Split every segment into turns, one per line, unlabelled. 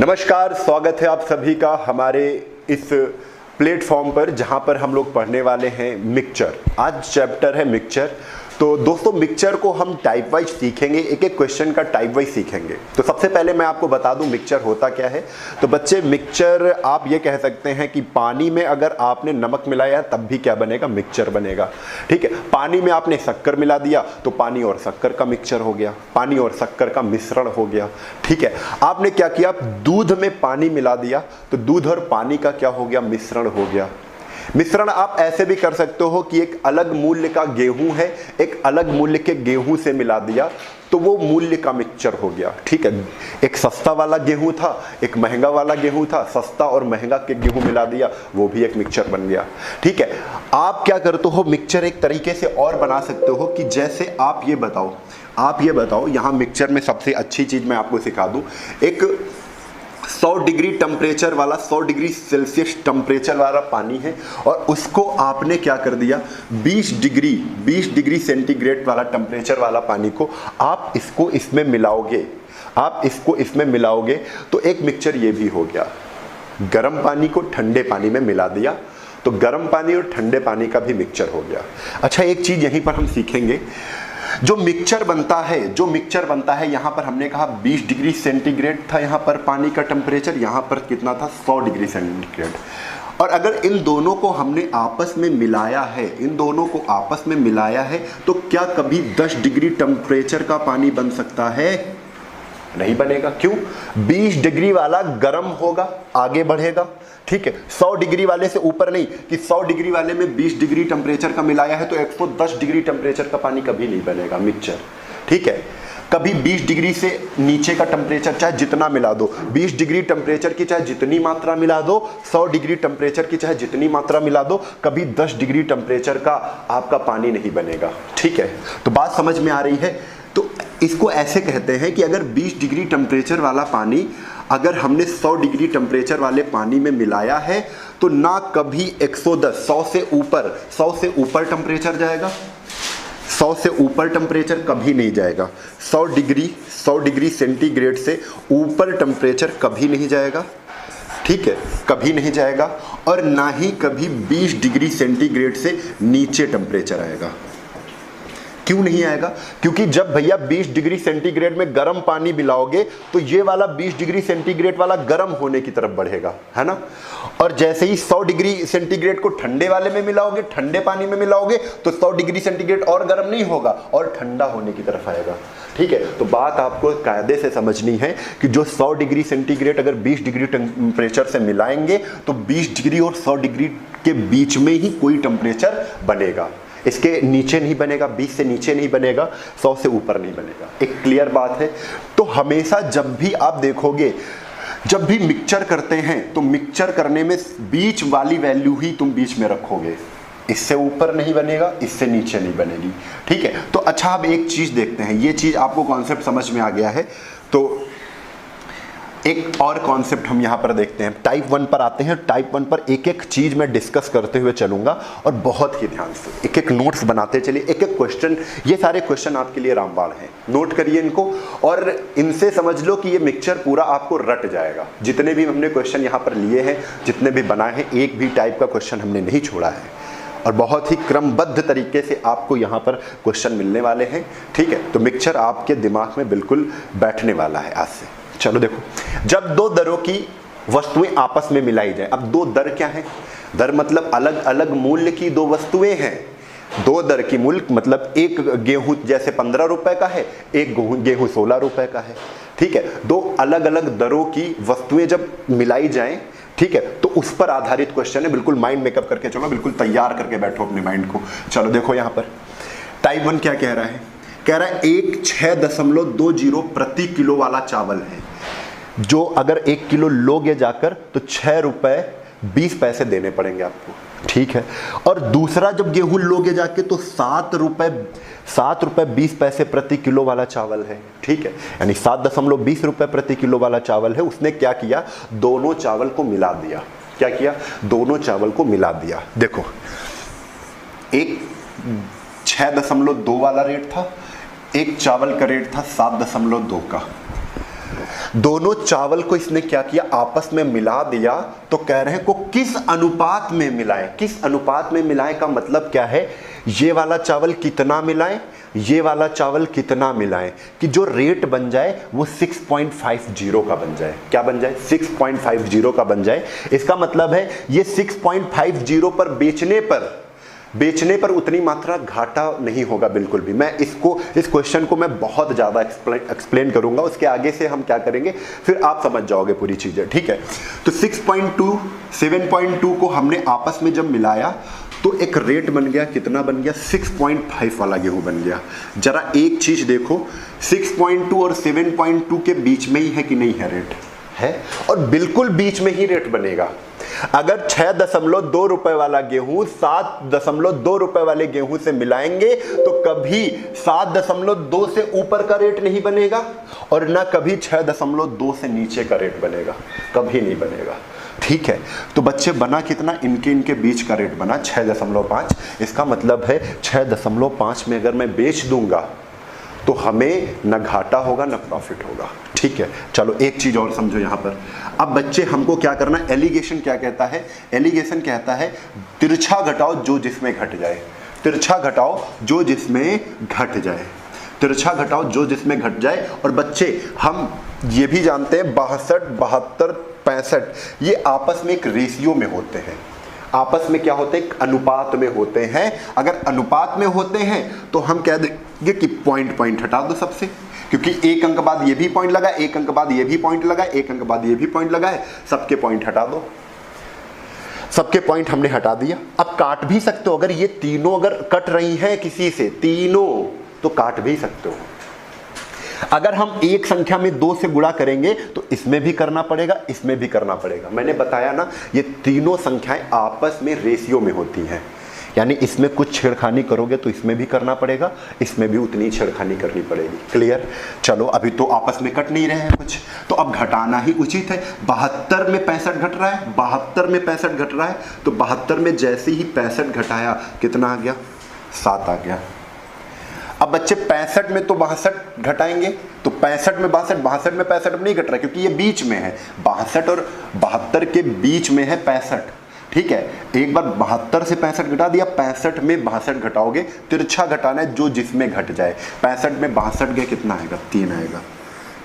नमस्कार, स्वागत है आप सभी का हमारे इस प्लेटफॉर्म पर जहां पर हम लोग पढ़ने वाले हैं मिक्सचर। आज चैप्टर है मिक्सचर। तो दोस्तों मिक्सचर को हम टाइप वाइज सीखेंगे, एक एक क्वेश्चन का टाइप वाइज सीखेंगे। तो सबसे पहले मैं आपको बता दूं मिक्सचर होता क्या है। तो बच्चे मिक्सचर आप ये कह सकते हैं कि पानी में अगर आपने नमक मिलाया तब भी क्या बनेगा, मिक्सचर बनेगा। ठीक है, पानी में आपने शक्कर मिला दिया तो पानी और शक्कर का मिक्सचर हो गया, पानी और शक्कर का मिश्रण हो गया। ठीक है, आपने क्या किया, दूध में पानी मिला दिया तो दूध और पानी का क्या हो गया, मिश्रण हो गया। मिश्रण आप ऐसे भी कर सकते हो कि एक अलग मूल्य का गेहूं है, एक अलग मूल्य के गेहूं से मिला दिया तो वो मूल्य का मिक्सचर हो गया। ठीक है, एक सस्ता वाला गेहूं था, एक महंगा वाला गेहूं था, सस्ता और महंगा के गेहूं मिला दिया, वो भी एक मिक्सचर बन गया। ठीक है, आप क्या करते हो, मिक्सचर एक तरीके से और बना सकते हो कि जैसे आप ये बताओ यहां मिक्सचर में सबसे अच्छी चीज मैं आपको सिखा दूं। एक 100 डिग्री टेम्परेचर वाला, 100 डिग्री सेल्सियस टेम्परेचर वाला पानी है और उसको आपने क्या कर दिया, 20 डिग्री सेंटीग्रेड वाला टेम्परेचर वाला पानी को आप इसको इसमें मिलाओगे तो एक मिक्सचर ये भी हो गया। गर्म पानी को ठंडे पानी में मिला दिया तो गर्म पानी और ठंडे पानी का भी मिक्सचर हो गया। अच्छा, एक चीज यहीं पर हम सीखेंगे, जो मिक्सचर बनता है यहां पर हमने कहा 20 डिग्री सेंटीग्रेड था यहां पर पानी का टेम्परेचर, यहां पर कितना था, 100 डिग्री सेंटीग्रेड। और अगर इन दोनों को हमने आपस में मिलाया है तो क्या कभी 10 डिग्री टेम्परेचर का पानी बन सकता है? नहीं बनेगा। क्यों? 20 डिग्री वाला गर्म होगा, आगे बढ़ेगा। ठीक है, 100 डिग्री वाले से ऊपर नहीं, कि 100 डिग्री वाले में 20 डिग्री टेम्परेचर का मिलाया है तो 110 डिग्री टेम्परेचर का पानी कभी नहीं बनेगा मिक्सचर। ठीक है, कभी 20 डिग्री से नीचे का टेम्परेचर चाहे जितना मिला दो, 20 डिग्री टेम्परेचर की चाहे जितनी मात्रा मिला दो, 100 डिग्री टेम्परेचर की चाहे जितनी मात्रा मिला दो, कभी 10 डिग्री टेम्परेचर का आपका पानी नहीं बनेगा। ठीक है, तो बात समझ में आ रही है। तो इसको ऐसे कहते हैं कि अगर 20 डिग्री टेम्परेचर वाला पानी अगर हमने 100 डिग्री टेम्परेचर वाले पानी में मिलाया है तो ना कभी 110, 100 से ऊपर टेम्परेचर जाएगा, 100 से ऊपर टेम्परेचर कभी नहीं जाएगा। 100 डिग्री सेंटीग्रेड से ऊपर टेम्परेचर कभी नहीं जाएगा। ठीक है, कभी नहीं जाएगा। और ना ही कभी 20 डिग्री सेंटीग्रेड से नीचे टेम्परेचर आएगा। क्यों नहीं आएगा? क्योंकि जब भैया 20 डिग्री सेंटीग्रेड में गर्म पानी मिलाओगे तो ये वाला 20 डिग्री सेंटीग्रेड वाला गर्म होने की तरफ बढ़ेगा, है ना। और जैसे ही 100 डिग्री सेंटीग्रेड को ठंडे वाले में मिलाओगे, ठंडे पानी में मिलाओगे तो 100 डिग्री सेंटीग्रेड और गर्म नहीं होगा और ठंडा होने की तरफ आएगा। ठीक है, तो बात आपको कायदे से समझनी है कि जो 100 डिग्री सेंटीग्रेड अगर 20 डिग्री टेम्परेचर से मिलाएंगे तो 20 डिग्री और 100 डिग्री के बीच में ही कोई टेम्परेचर बनेगा, इसके नीचे नहीं बनेगा, 20 से नीचे नहीं बनेगा, 100 से ऊपर नहीं बनेगा। एक क्लियर बात है। तो हमेशा जब भी आप देखोगे, जब भी मिक्सचर करते हैं तो मिक्सचर करने में बीच वाली वैल्यू ही तुम बीच में रखोगे, इससे ऊपर नहीं बनेगा, इससे नीचे नहीं बनेगी। ठीक है, तो अच्छा अब एक चीज देखते हैं, ये चीज आपको कॉन्सेप्ट समझ में आ गया है तो एक और कॉन्सेप्ट हम यहाँ पर देखते हैं। टाइप 1 पर आते हैं। टाइप 1 पर एक एक चीज मैं डिस्कस करते हुए चलूंगा और बहुत ही ध्यान से एक एक नोट्स बनाते चलिए, एक एक क्वेश्चन, ये सारे क्वेश्चन आपके लिए रामबाण हैं, नोट करिए इनको और इनसे समझ लो कि ये मिक्सचर पूरा आपको रट जाएगा। जितने भी हमने क्वेश्चन यहाँ पर लिए हैं, जितने भी बनाए हैं, एक भी टाइप का क्वेश्चन हमने नहीं छोड़ा है और बहुत ही क्रमबद्ध तरीके से आपको यहाँ पर क्वेश्चन मिलने वाले हैं। ठीक है, तो मिक्सचर आपके दिमाग में बिल्कुल बैठने वाला है आज से। चलो देखो, जब दो दरों की वस्तुएं आपस में मिलाई जाए, अब दो दर क्या है, दर मतलब अलग अलग मूल्य की दो वस्तुएं हैं। दो दर की मूल्य मतलब एक गेहूं जैसे 15 रुपए का है, एक गेहूं 16 रुपए का है। ठीक है, दो अलग अलग दरों की वस्तुएं जब मिलाई जाएं, ठीक है, तो उस पर आधारित क्वेश्चन है। बिल्कुल माइंड मेकअप करके चलो, बिल्कुल तैयार करके बैठो अपने माइंड को। चलो देखो यहाँ पर टाइप 1 क्या कह रहा है, कह रहा है एक 6.20 प्रति किलो वाला चावल है, जो अगर 1 किलो लोगे जाकर तो 6 रुपए 20 पैसे देने पड़ेंगे आपको। ठीक है, और दूसरा जब गेहूं लोगे जाके तो 7 रुपए 20 पैसे प्रति किलो वाला चावल है। ठीक है, यानी 7.20 रुपए प्रति किलो वाला चावल है। उसने क्या किया, दोनों चावल को मिला दिया। क्या किया, दोनों चावल को मिला दिया। देखो, एक 6.2 वाला रेट था, एक चावल का रेट था 7.2 का। दोनों चावल को इसने क्या किया, आपस में मिला दिया। तो कह रहे हैं को किस अनुपात में मिलाएं। किस अनुपात में मिलाएं का मतलब क्या है, ये वाला चावल कितना मिलाएं, ये वाला चावल कितना मिलाएं, कि जो रेट बन जाए वो 6.50 का बन जाए। क्या बन जाए, 6.50 का बन जाए। इसका मतलब है ये 6.50 पर बेचने पर उतनी मात्रा घाटा नहीं होगा बिल्कुल भी। मैं इस क्वेश्चन को मैं बहुत ज़्यादा एक्सप्लेन करूंगा, उसके आगे से हम क्या करेंगे फिर आप समझ जाओगे पूरी चीज़ें, ठीक है। तो 6.2 7.2 को हमने आपस में जब मिलाया तो एक रेट बन गया, कितना बन गया, 6.5 वाला गेहूं बन गया। जरा एक चीज़ देखो, 6.2 और 7.2 के बीच में ही है कि नहीं है, रेट है, और बिल्कुल बीच में ही रेट बनेगा। अगर 6.2 रुपए वाला गेहूं 7.2 रुपए वाले गेहूं से मिलाएंगे तो कभी 7.2 से ऊपर का रेट नहीं बनेगा और ना कभी 6.2 से नीचे का रेट बनेगा, कभी नहीं बनेगा, ठीक है। तो बच्चे बना कितना, इनके बीच का रेट बना 6.5। इसका मतलब है 6.5 में अगर मैं बेच दूंगा तो हमें न घाटा होगा न प्रॉफिट होगा, ठीक है। चलो एक चीज और समझो यहाँ पर। अब बच्चे हमको क्या करना, एलिगेशन क्या कहता है, एलिगेशन कहता है तिरछा घटाओ जो जिसमें घट जाए, तिरछा घटाओ जो जिसमें घट जाए, तिरछा घटाओ जो जिसमें घट जाए। और बच्चे हम ये भी जानते हैं 62, 72, 65 ये आपस में एक रेशियो में होते हैं, आपस में क्या होते हैं, अनुपात में होते हैं। अगर अनुपात में होते हैं तो हम कह देंगे कि पॉइंट हटा दो सबसे, क्योंकि एक अंक बाद ये भी पॉइंट लगा, एक अंक बाद ये भी पॉइंट लगा, एक अंक बाद ये भी पॉइंट लगा है, सबके पॉइंट हटा दो। सबके पॉइंट हमने हटा दिया। अब काट भी सकते हो, अगर ये तीनों अगर कट रही हैं किसी से, तीनों, तो काट भी सकते हो। अगर हम एक संख्या में 2 से गुणा करेंगे तो इसमें भी करना पड़ेगा, इसमें भी करना पड़ेगा। मैंने बताया ना, ये तीनों संख्याएं आपस में रेशियो में होती हैं, यानी इसमें कुछ छेड़खानी करोगे तो इसमें भी करना पड़ेगा, इसमें भी उतनी छेड़खानी करनी पड़ेगी। क्लियर। चलो अभी तो आपस में कट नहीं रहे हैं कुछ, तो अब घटाना ही उचित है। 72 में 65 घट रहा है, 72 में 65 घट रहा है, तो 72 में जैसे ही 65 घटाया कितना आ गया, 7 आ गया। अब बच्चे 65 में तो 62 घटाएंगे, तो 65 में 62, 62 में 65 नहीं घट रहा क्योंकि ये बीच में है, 62 और 72 के बीच में है 65, ठीक है। एक बार 72 से 65 घटा दिया, 65 में 62 घटाओगे, तिरछा घटाना है जो जिसमें घट जाए। 65 में 62 गए कितना आएगा, 3 आएगा।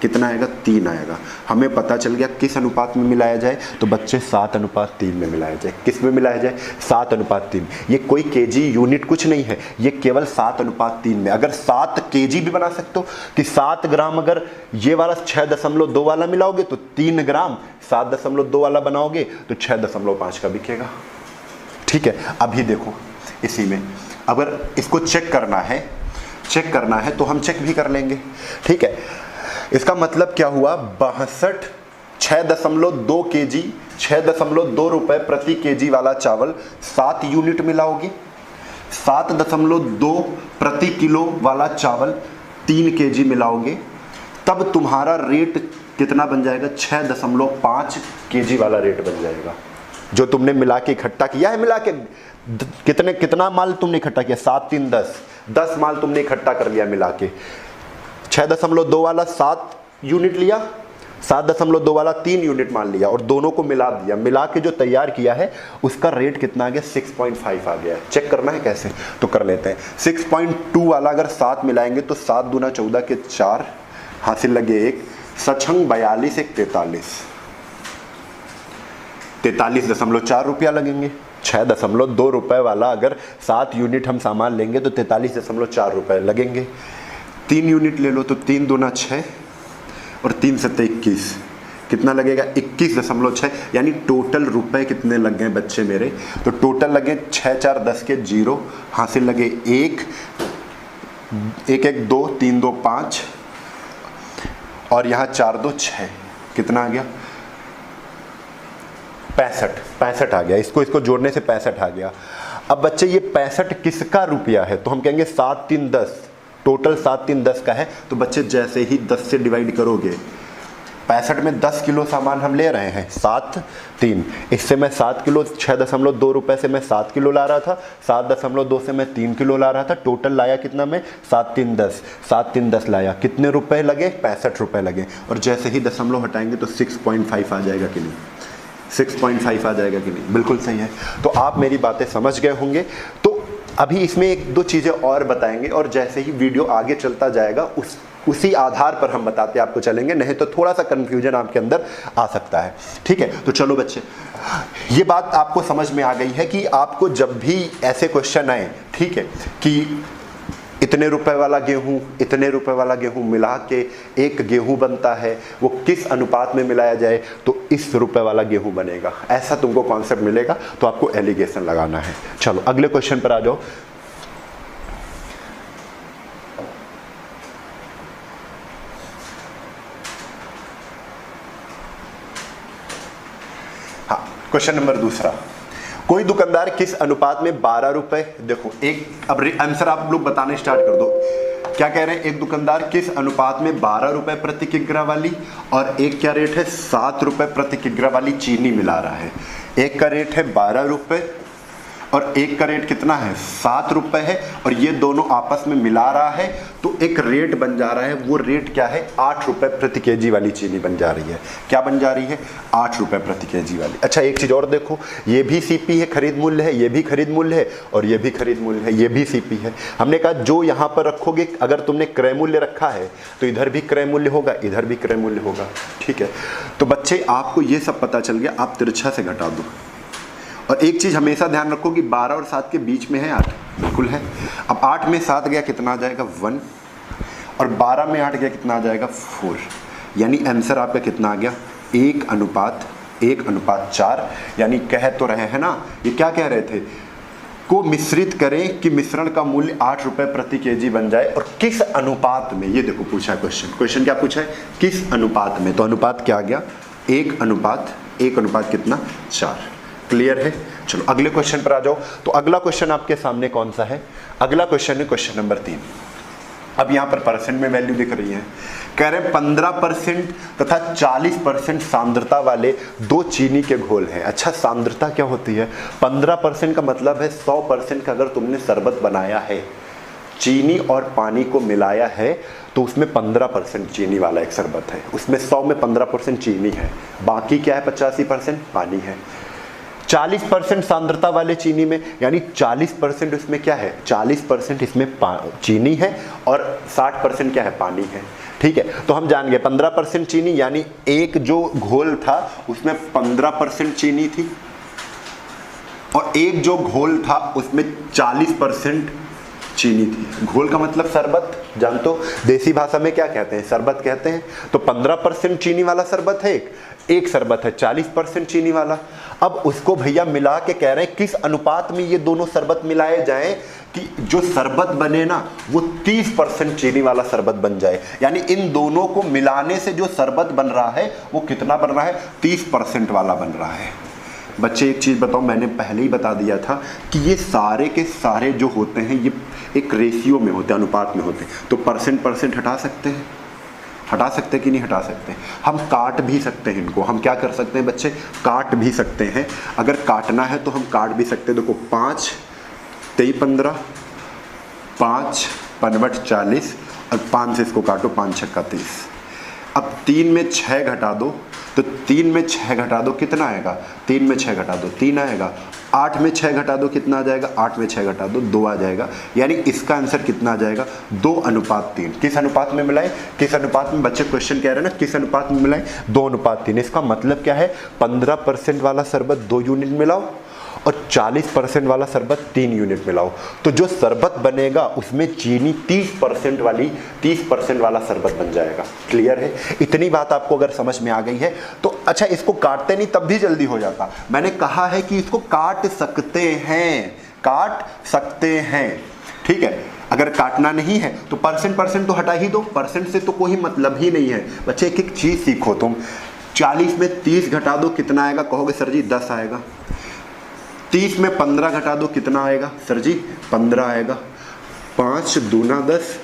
कितना आएगा, 3 आएगा। हमें पता चल गया किस अनुपात में मिलाया जाए, तो बच्चे 7:3 में मिलाया जाए। किस में मिलाया जाए, 7:3। ये कोई केजी यूनिट कुछ नहीं है, ये केवल 7:3 में। अगर 7 केजी भी बना सकते हो कि 7 ग्राम अगर ये वाला 6.2 वाला मिलाओगे तो 3 ग्राम, 7.2 वाला बनाओगे तो 6.5 का बिकेगा, ठीक है। अभी देखो इसी में अगर इसको चेक करना है तो हम चेक भी कर लेंगे, ठीक है। इसका मतलब क्या हुआ, 62 6.2 केजी, 6.2 रुपए प्रति केजी वाला चावल 7 यूनिट मिलाओगे, 7.2 प्रति किलो वाला चावल 3 केजी मिलाओगे, तब तुम्हारा रेट कितना बन जाएगा, 6.5 केजी वाला रेट बन जाएगा। जो तुमने मिला के इकट्ठा किया है, मिला के कितना माल तुमने इकट्ठा किया, 7 3 10 माल तुमने इकट्ठा कर लिया मिला के। 6.2 वाला 7 यूनिट लिया, 7.2 वाला 3 यूनिट मान लिया और दोनों को मिला दिया। मिला के जो तैयार किया है उसका रेट कितना आ गया, 6.5 आ गया। चेक करना है कैसे, तो कर लेते हैं। 6.2 वाला अगर 7 मिलाएंगे तो 7 दूना 14 के 4, हासिल लगे 1, सछंग 42 1 43, 43.4 रुपया लगेंगे। 6.2 रुपए वाला अगर 7 यूनिट हम सामान लेंगे तो 43.4 रुपए लगेंगे। 3 यूनिट ले लो तो 3 दूना 6 और 3 7 21, कितना लगेगा, 21.6। यानी टोटल रुपए कितने लग गए बच्चे मेरे, तो टोटल लगे 6 4 10 के 0, हासिल लगे 1 1 1 2 3 2 5 और यहाँ 4 2 6, कितना आ गया, 65 आ गया। इसको जोड़ने से 65 आ गया। अब बच्चे ये 65 किसका रुपया है, तो हम कहेंगे 7 3 10, टोटल 7 3 10 का है। तो बच्चे जैसे ही 10 से डिवाइड करोगे 65 में 10 किलो सामान हम ले रहे हैं, 7 3, इससे मैं 7 किलो, 6.2 रुपए से मैं 7 किलो ला रहा था, 7.2 से मैं 3 किलो ला रहा था, टोटल लाया कितना मैं 7 3 10, 7 3 10 लाया, कितने रुपए लगे 65 रुपए लगे। और जैसे ही दशमलव हटाएंगे तो 6.5 आ जाएगा कि नहीं, 6.5 आ जाएगा कि नहीं, बिल्कुल सही है। तो आप मेरी बातें समझ गए होंगे। तो अभी इसमें एक दो चीज़ें और बताएंगे और जैसे ही वीडियो आगे चलता जाएगा उसी आधार पर हम बताते आपको चलेंगे, नहीं तो थोड़ा सा कंफ्यूजन आपके अंदर आ सकता है। ठीक है, तो चलो बच्चे, ये बात आपको समझ में आ गई है कि आपको जब भी ऐसे क्वेश्चन आए, ठीक है, कि इतने रुपए वाला गेहूं, इतने रुपए वाला गेहूं मिला के एक गेहूं बनता है, वो किस अनुपात में मिलाया जाए तो इस रुपए वाला गेहूं बनेगा, ऐसा तुमको कॉन्सेप्ट मिलेगा, तो आपको एलिगेशन लगाना है। चलो अगले क्वेश्चन पर आ जाओ। हाँ, क्वेश्चन नंबर दूसरा, कोई दुकानदार किस अनुपात में 12 रुपए, देखो एक, अब आंसर आप लोग बताने स्टार्ट कर दो। क्या कह रहे हैं, एक दुकानदार किस अनुपात में 12 रुपए प्रति किग्रा वाली और एक क्या रेट है 7 रुपए प्रति किग्रा वाली चीनी मिला रहा है। एक का रेट है 12 रुपए और एक का रेट कितना है 7 रुपए है, और ये दोनों आपस में मिला रहा है तो एक रेट बन जा रहा है। वो रेट क्या है 8 रुपए प्रति केजी वाली चीनी बन जा रही है। क्या बन जा रही है 8 रुपए प्रति केजी वाली। अच्छा एक चीज़ और देखो, ये भी सीपी है, खरीद मूल्य है, ये भी खरीद मूल्य है और ये भी खरीद मूल्य है, ये भी सीपी है। हमने कहा जो यहाँ पर रखोगे, अगर तुमने क्रय मूल्य रखा है तो इधर भी क्रय मूल्य होगा, इधर भी क्रय मूल्य होगा। ठीक है, तो बच्चे आपको ये सब पता चल गया, आप तिरछा से घटा दो। और एक चीज़ हमेशा ध्यान रखो कि 12 और 7 के बीच में है 8, बिल्कुल है। अब 8 में 7 गया कितना आ जाएगा 1, और 12 में 8 गया कितना आ जाएगा 4, यानी आंसर आपका कितना आ गया 1:4। यानी कह तो रहे हैं ना, ये क्या कह रहे थे, को मिश्रित करें कि मिश्रण का मूल्य 8 रुपए प्रति केजी बन जाए, और किस अनुपात में, ये देखो पूछा है क्वेश्चन क्या पूछा है, किस अनुपात में, तो अनुपात क्या आ गया 1:1 कितना 4। क्लियर है। चलो अगले क्वेश्चन पर आ जाओ। तो अगला क्वेश्चन आपके सामने कौन सा है, अगला क्वेश्चन है क्वेश्चन नंबर 3। अब यहां पर परसेंट में वैल्यू दिख रही है, कह रहे हैं 15% तथा 40% सांद्रता वाले 2 चीनी के घोल हैं। अच्छा सांद्रता क्या होती है, 15% का मतलब है 100% का अगर तुमने शरबत बनाया है, चीनी और पानी को मिलाया है तो उसमें 15% चीनी वाला एक शरबत है, उसमें 100 में 15% चीनी है, बाकी क्या है 85% पानी है। 40% सांद्रता वाले चीनी में, यानी 40% इसमें क्या है, 40% इसमें चीनी है और 60% क्या है पानी है। ठीक है, तो हम जान गए 15% चीनी, यानी एक जो घोल था उसमें 15% चीनी थी और एक जो घोल था उसमें 40% चीनी थी। घोल का मतलब शरबत, जानते हो देसी भाषा में क्या कहते हैं, शरबत कहते हैं। तो 15% चीनी वाला शरबत है, एक शरबत है 40% चीनी वाला। अब उसको भैया मिला के कह रहे हैं किस अनुपात में ये दोनों शरबत मिलाए जाएं कि जो शरबत बने ना वो 30% चीनी वाला शरबत बन जाए, यानी इन दोनों को मिलाने से जो शरबत बन रहा है वो कितना बन रहा है 30% वाला बन रहा है। बच्चे एक चीज़ बताओ, मैंने पहले ही बता दिया था कि ये सारे के सारे जो होते हैं ये एक रेशियो में होते हैं, अनुपात में होते हैं। तो परसेंट हटा सकते हैं, हटा सकते हैं कि नहीं हटा सकते हैं, हम काट भी सकते हैं इनको। हम क्या कर सकते हैं बच्चे, काट भी सकते हैं। अगर काटना है तो हम काट भी सकते हैं। देखो 5 3 15, 5 5 40 और 5 से इसको काटो, 5 6 30। अब 3 में 6 घटा दो, तो 3 में 6 घटा दो कितना आएगा, 3 में 6 घटा दो 3 आएगा। 8 में 6 घटा दो कितना आ जाएगा, 8 में 6 घटा दो 2 आ जाएगा। यानी इसका आंसर कितना आ जाएगा 2:3। किस अनुपात में मिलाएं, किस अनुपात में, बच्चे क्वेश्चन कह रहे हैं ना किस अनुपात में मिलाएं, 2:3। इसका मतलब क्या है 15% वाला शरबत 2 यूनिट मिलाओ और 40% वाला शरबत 3 यूनिट मिलाओ, तो जो शरबत बनेगा उसमें चीनी 30% वाला शरबत बन जाएगा। क्लियर है, इतनी बात आपको अगर समझ में आ गई है तो अच्छा इसको काटते नहीं तब भी जल्दी हो जाता। मैंने कहा है कि इसको काट सकते हैं, काट सकते हैं। ठीक है, अगर काटना नहीं है तो परसेंट तो हटा ही दो, परसेंट से तो कोई मतलब ही नहीं है। बच्चे एक एक चीज सीखो तुम। 40 में 30 घटा दो कितना आएगा, कहोगे सर जी 10 आएगा। 30 में 15 घटा दो कितना आएगा सर जी 15 आएगा। 5 दूना 10,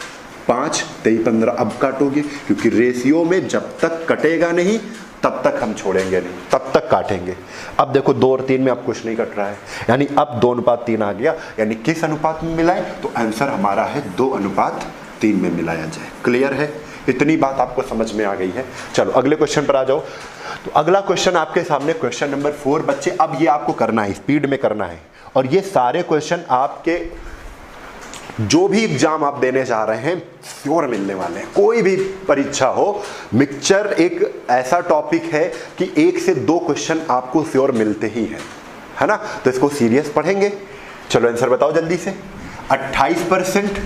5 3 15, अब काटोगे क्योंकि रेशियो में जब तक कटेगा नहीं तब तक हम छोड़ेंगे नहीं, तब तक काटेंगे। अब देखो 2 और 3 में अब कुछ नहीं कट रहा है, यानी अब 2:3 आ गया, यानी किस अनुपात में मिलाएं, तो आंसर हमारा है 2:3 में मिलाया जाए। क्लियर है, इतनी बात आपको समझ में आ गई है। चलो अगले क्वेश्चन पर आ जाओ। तो अगला क्वेश्चन आपके सामने क्वेश्चन नंबर 4 बच्चे। अब ये आपको करना है, स्पीड में करना है, और ये सारे क्वेश्चन आपके जो भी एग्जाम आप देने जा रहे हैं श्योर मिलने वाले हैं। कोई भी परीक्षा हो, मिक्सचर एक ऐसा टॉपिक है कि 1 से 2 क्वेश्चन आपको श्योर मिलते ही हैं, है ना। तो इसको सीरियस पढ़ेंगे। चलो आंसर बताओ जल्दी से। 28%,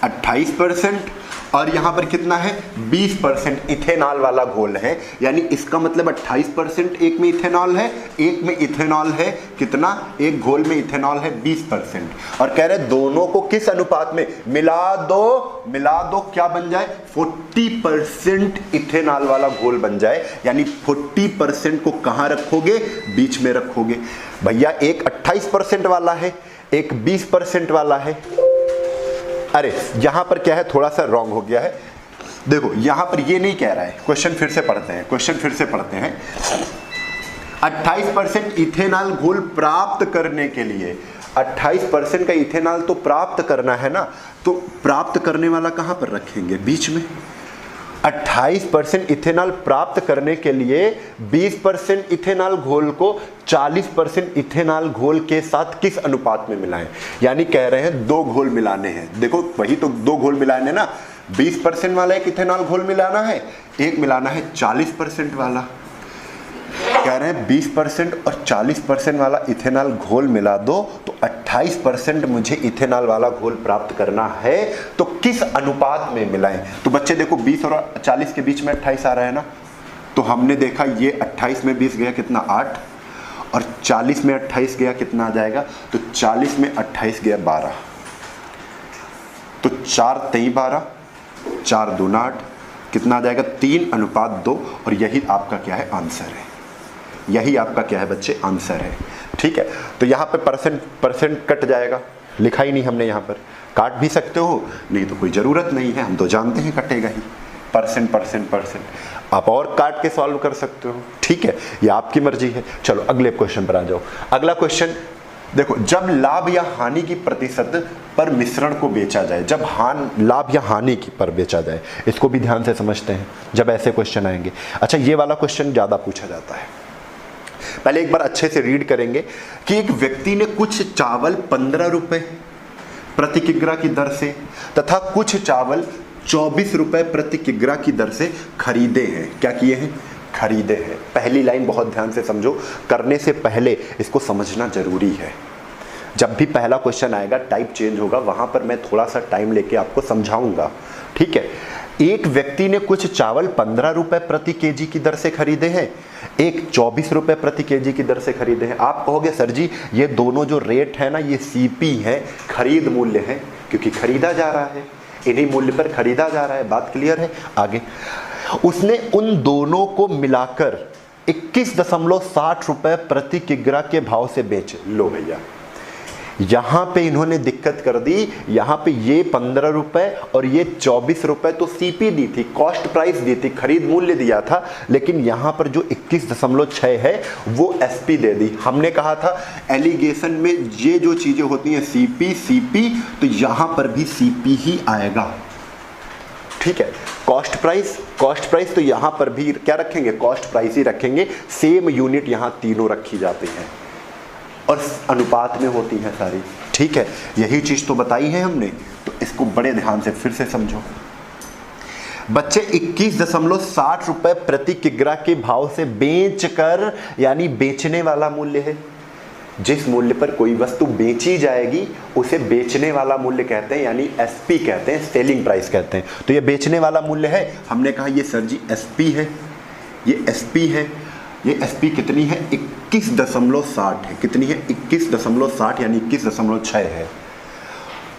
28% और यहां पर कितना है 20% इथेनॉल वाला घोल है, यानी इसका मतलब 28% एक में इथेनॉल है, एक में इथेनॉल है कितना, एक घोल में इथेनॉल है 20%, और कह रहे दोनों को किस अनुपात में मिला दो क्या बन जाए 40% इथेनॉल वाला घोल बन जाए, यानी 40% को कहां रखोगे, बीच में रखोगे। भैया एक 28% वाला है, एक 20% वाला है। अरे यहां पर क्या है, थोड़ा सा रॉन्ग हो गया है। देखो यहां पर ये नहीं कह रहा है, क्वेश्चन फिर से पढ़ते हैं। 28% इथेनॉल घोल प्राप्त करने के लिए, 28% का इथेनॉल तो प्राप्त करना है ना, तो प्राप्त करने वाला कहां पर रखेंगे, बीच में। 28% इथेनॉल प्राप्त करने के लिए 20% इथेनॉल घोल को 40% इथेनॉल घोल के साथ किस अनुपात में मिलाएं, यानी कह रहे हैं 2 घोल मिलाने हैं। देखो वही तो 2 घोल मिलाने ना, 20% वाला एक इथेनॉल घोल मिलाना है, एक मिलाना है 40% वाला। कह रहे हैं 20% और 40% वाला इथेनॉल घोल मिला दो तो 28% मुझे इथेनॉल वाला घोल प्राप्त करना है, तो किस अनुपात में मिलाएं। तो बच्चे देखो 20 और 40 के बीच में 28 आ रहा है ना, तो हमने देखा ये 28 में 20 गया कितना 8, और 40 में 28 गया कितना आ जाएगा, तो 40 में 28 गया 12, तो 4 3 12, 4 2 8, कितना आ जाएगा 3:2, और यही आपका क्या है आंसर है, यही आपका क्या है बच्चे आंसर है। ठीक है, तो यहाँ पे परसेंट कट जाएगा, लिखा ही नहीं हमने, यहाँ पर काट भी सकते हो, नहीं तो कोई ज़रूरत नहीं है, हम तो जानते हैं कटेगा ही, परसेंट आप और काट के सॉल्व कर सकते हो। ठीक है, ये आपकी मर्जी है। चलो अगले क्वेश्चन पर आ जाओ। अगला क्वेश्चन देखो, जब लाभ या हानि की प्रतिशत पर मिश्रण को बेचा जाए, जब लाभ या हानि की पर बेचा जाए, इसको भी ध्यान से समझते हैं जब ऐसे क्वेश्चन आएंगे। अच्छा, ये वाला क्वेश्चन ज़्यादा पूछा जाता है, पहले एक बार अच्छे से रीड करेंगे कि एक व्यक्ति ने कुछ चावल 15 रुपए प्रति किग्रा की दर से तथा कुछ चावल 24 रुपए प्रति किग्रा की दर से खरीदे हैं। क्या किए हैं, खरीदे हैं। पहली लाइन बहुत ध्यान से समझो, करने से पहले इसको समझना जरूरी है। जब भी पहला क्वेश्चन आएगा, टाइप चेंज होगा, वहां पर मैं थोड़ा सा टाइम लेके आपको समझाऊंगा। ठीक है, एक व्यक्ति ने कुछ चावल 15 रुपए प्रति केजी की दर से खरीदे हैं, एक 24 रुपए प्रति केजी की दर से खरीदे हैं। आप कहोगे सर जी ये दोनों जो रेट है ना, ये सीपी है, खरीद मूल्य है, क्योंकि खरीदा जा रहा है, इन्हीं मूल्य पर खरीदा जा रहा है। बात क्लियर है। आगे उसने उन दोनों को मिलाकर 21.60 रुपए प्रति किग्रा के भाव से बेच लो। भैया यहां पे इन्होंने दिक्कत कर दी, यहां पे ये 15 रुपए और ये 24 रुपए तो सीपी दी थी, कॉस्ट प्राइस दी थी, खरीद मूल्य दिया था, लेकिन यहां पर जो 21.6 है वो एसपी दे दी। हमने कहा था एलिगेशन में ये जो चीजें होती हैं सीपी, तो यहां पर भी सीपी ही आएगा। ठीक है, कॉस्ट प्राइस तो यहां पर भी क्या रखेंगे, कॉस्ट प्राइस ही रखेंगे। सेम यूनिट यहां तीनों रखी जाती हैं और रुपए में होती है सारी। ठीक है, यही चीज तो बताई है हमने, तो इसको बड़े ध्यान से फिर से समझो। बच्चे 21.60 रुपए प्रति किग्रा के भाव से बेचकर, यानी बेचने वाला मूल्य है। जिस मूल्य पर कोई वस्तु बेची जाएगी उसे बेचने वाला मूल्य कहते हैं, यानी एसपी कहते हैं, सेलिंग प्राइस कहते हैं। तो ये बेचने वाला मूल्य है। हमने कहा ये सर जी एसपी है, ये एसपी है। ये एसपी कितनी है, 21.60 है। कितनी है, 21.60, यानी 21.6 है।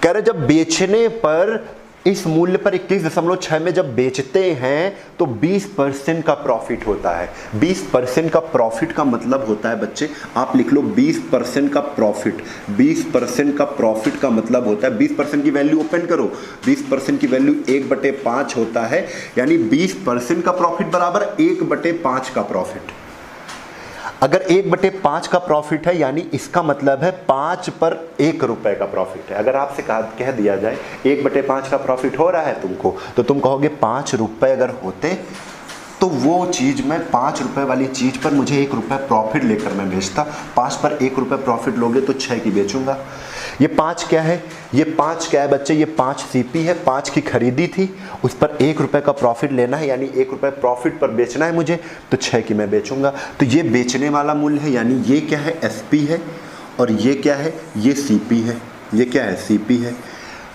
कह रहे जब बेचने पर इस मूल्य पर 21.6 में जब बेचते हैं तो 20% का प्रॉफिट होता है। 20% का प्रॉफिट का मतलब होता है बच्चे, आप लिख लो 20% का प्रॉफिट। 20% का प्रॉफिट का मतलब होता है, 20% की वैल्यू ओपन करो, 20% की वैल्यू 1/5 होता है, यानी 20% का प्रॉफिट बराबर 1/5 का प्रॉफिट। अगर 1/5 का प्रॉफिट है यानी इसका मतलब है 5 पर 1 रुपए का प्रॉफिट है। अगर आपसे कह दिया जाए 1/5 का प्रॉफिट हो रहा है तुमको, तो तुम कहोगे 5 रुपए अगर होते तो वो चीज़ में 5 रुपए वाली चीज़ पर मुझे 1 रुपए प्रॉफिट लेकर मैं बेचता। 5 पर 1 रुपए प्रॉफिट लोगे तो 6 की बेचूंगा। ये 5 क्या है? ये 5 क्या है बच्चे? ये 5 सीपी है, 5 की खरीदी थी, उस पर 1 रुपए का प्रॉफिट लेना है, यानी 1 रुपए प्रॉफिट पर बेचना है मुझे, तो 6 की मैं बेचूंगा। तो ये बेचने वाला मूल्य है, यानी ये क्या है? एसपी है, और ये क्या है? ये सीपी है। ये क्या है? सीपी है।